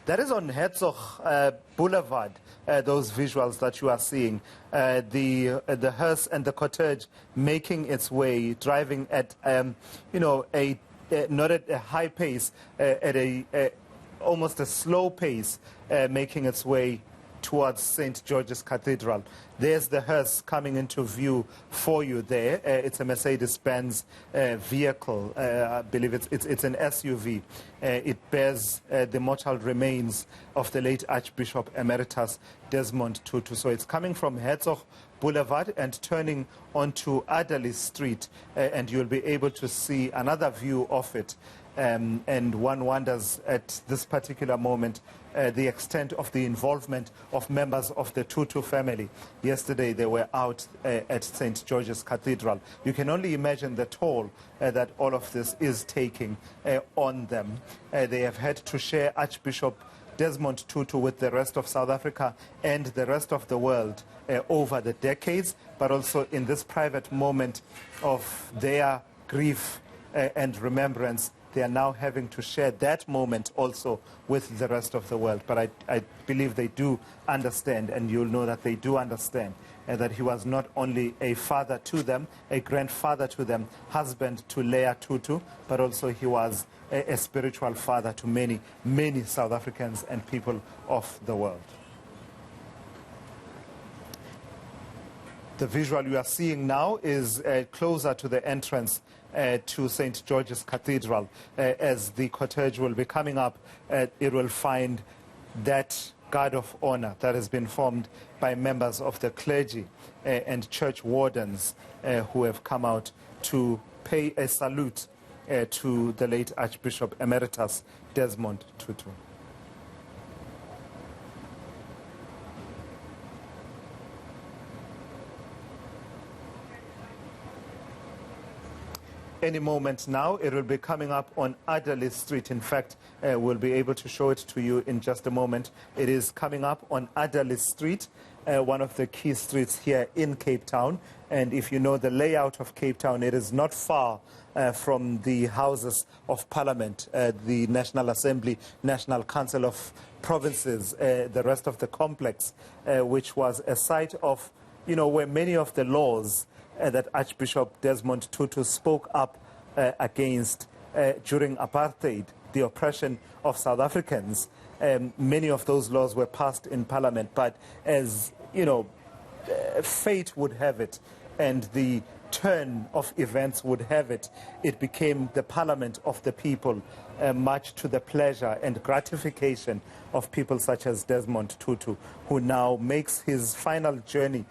That is on Herzog Boulevard, those visuals that you are seeing. The hearse and the cortege making its way, driving at, not at a high pace, at almost a slow pace, making its way towards St. George's Cathedral. There's the hearse coming into view for you there. It's a Mercedes-Benz vehicle. I believe it's an SUV. It bears the mortal remains of the late Archbishop Emeritus Desmond Tutu. So it's coming from Herzog Boulevard and turning onto Adderley Street, and you'll be able to see another view of it. And one wonders at this particular moment the extent of the involvement of members of the Tutu family. Yesterday they were out at St. George's Cathedral. You can only imagine the toll that all of this is taking on them. They have had to share Archbishop Desmond Tutu with the rest of South Africa and the rest of the world over the decades, but also in this private moment of their grief and remembrance. They are now having to share that moment also with the rest of the world. But I believe they do understand, and you'll know that they do understand, that he was not only a father to them, a grandfather to them, husband to Leah Tutu, but also he was a spiritual father to many, many South Africans and people of the world. The visual you are seeing now is closer to the entrance to St. George's Cathedral. As the cortege will be coming up, it will find that guard of honor that has been formed by members of the clergy and church wardens who have come out to pay a salute to the late Archbishop Emeritus Desmond Tutu. Any moment now, it will be coming up on Adderley Street. In fact, we'll be able to show it to you in just a moment. It is coming up on Adderley Street, one of the key streets here in Cape Town. And if you know the layout of Cape Town, it is not far from the Houses of Parliament, the National Assembly, National Council of Provinces, the rest of the complex, which was a site of, where many of the laws that Archbishop Desmond Tutu spoke up against during apartheid, the oppression of South Africans. Many of those laws were passed in Parliament, but as fate would have it, and the turn of events would have it, it became the Parliament of the people, much to the pleasure and gratification of people such as Desmond Tutu, who now makes his final journey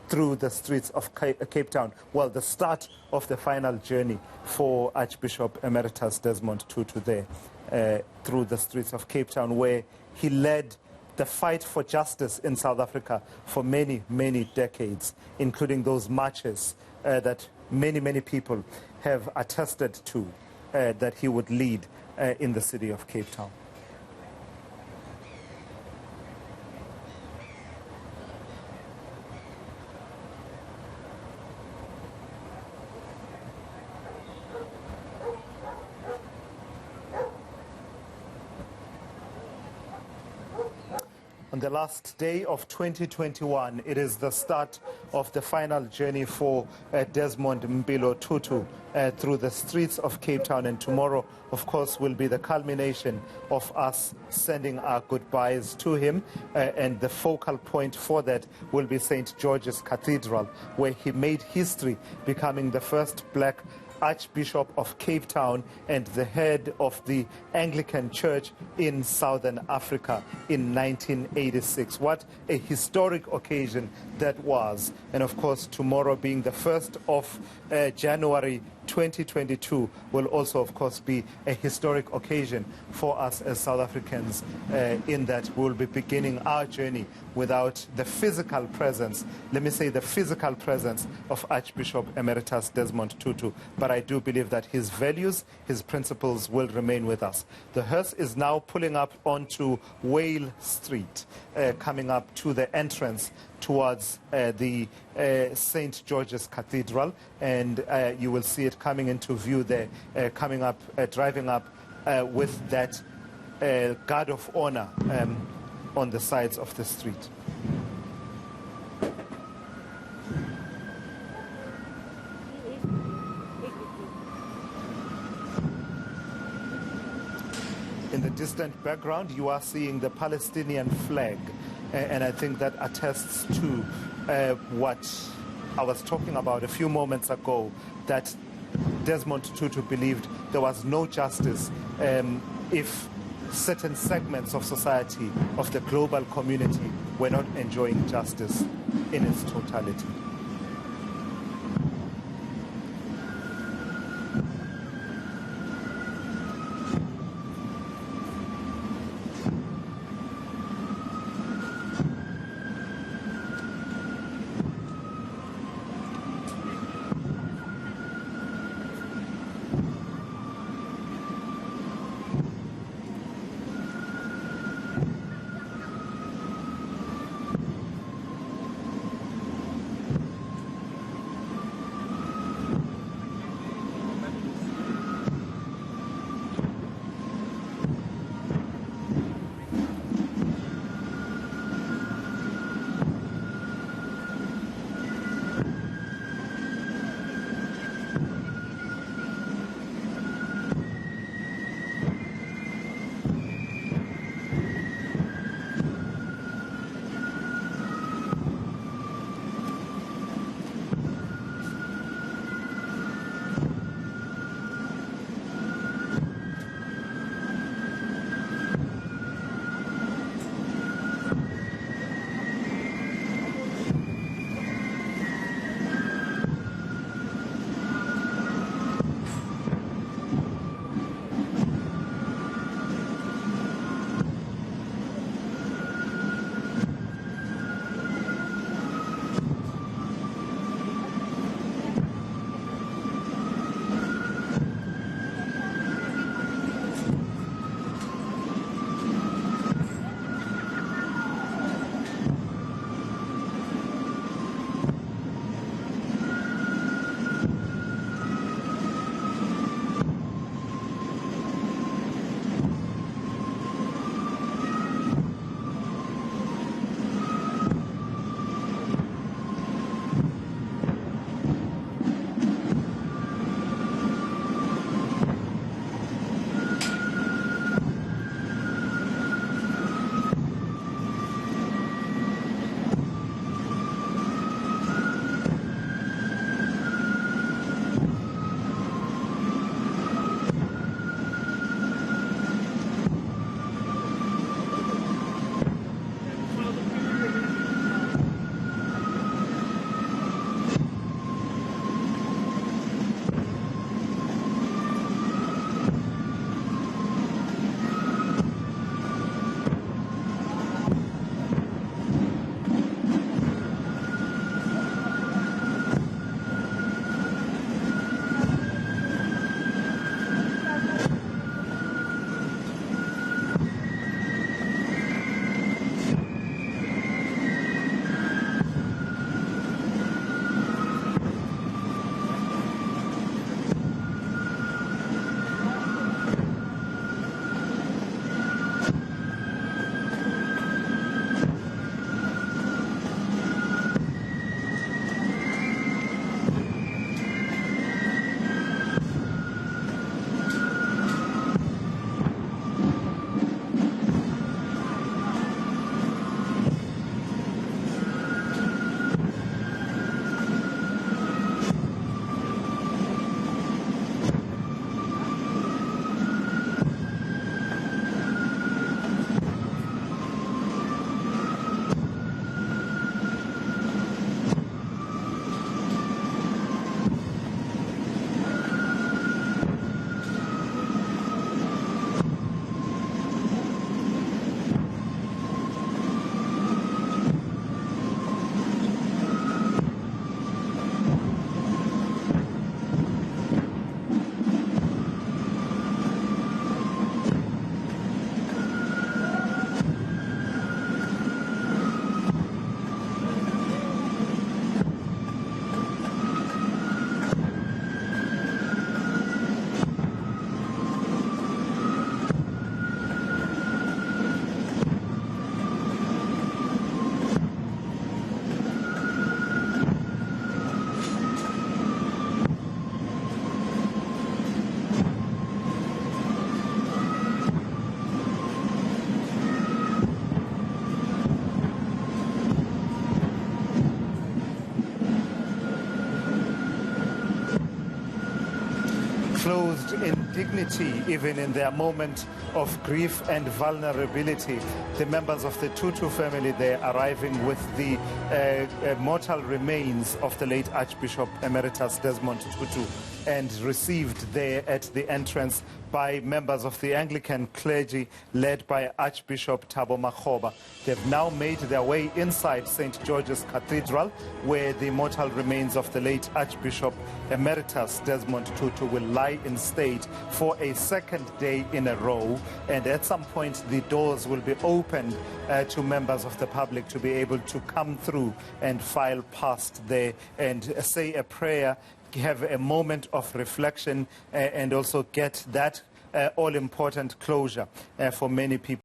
through the streets of Cape Town. Well, the start of the final journey for Archbishop Emeritus Desmond Tutu there, through the streets of Cape Town, where he led the fight for justice in South Africa for many, many decades, including those marches that many, many people have attested to that he would lead in the city of Cape Town. On the last day of 2021, it is the start of the final journey for Desmond Mpilo Tutu through the streets of Cape Town. And tomorrow, of course, will be the culmination of us sending our goodbyes to him. And the focal point for that will be St. George's Cathedral, where he made history, becoming the first black Archbishop of Cape Town and the head of the Anglican Church in Southern Africa in 1986. What a historic occasion that was. And of course, tomorrow being the 1st of January 2022 will also, of course, be a historic occasion for us as South Africans, in that we'll be beginning our journey without the physical presence, let me say the physical presence of Archbishop Emeritus Desmond Tutu. But I do believe that his values, his principles will remain with us. The hearse is now pulling up onto Whale Street, coming up to the entrance towards the St. George's Cathedral, and you will see it coming into view there, coming up, driving up with that guard of honor on the sides of the street. In the distant background, you are seeing the Palestinian flag, and I think that attests to what I was talking about a few moments ago, that Desmond Tutu believed there was no justice if certain segments of society, of the global community, were not enjoying justice in its totality. dignity, even in their moment of grief and vulnerability. The members of the Tutu family, they're arriving with the mortal remains of the late Archbishop Emeritus Desmond Tutu, and received there at the entrance by members of the Anglican clergy led by Archbishop Thabo Makgoba. They've now made their way inside St. George's Cathedral, where the mortal remains of the late Archbishop Emeritus Desmond Tutu will lie in state for a second day in a row. And at some point, the doors will be opened to members of the public to be able to come through and file past there and say a prayer, have a moment of reflection, and also get that all-important closure for many people.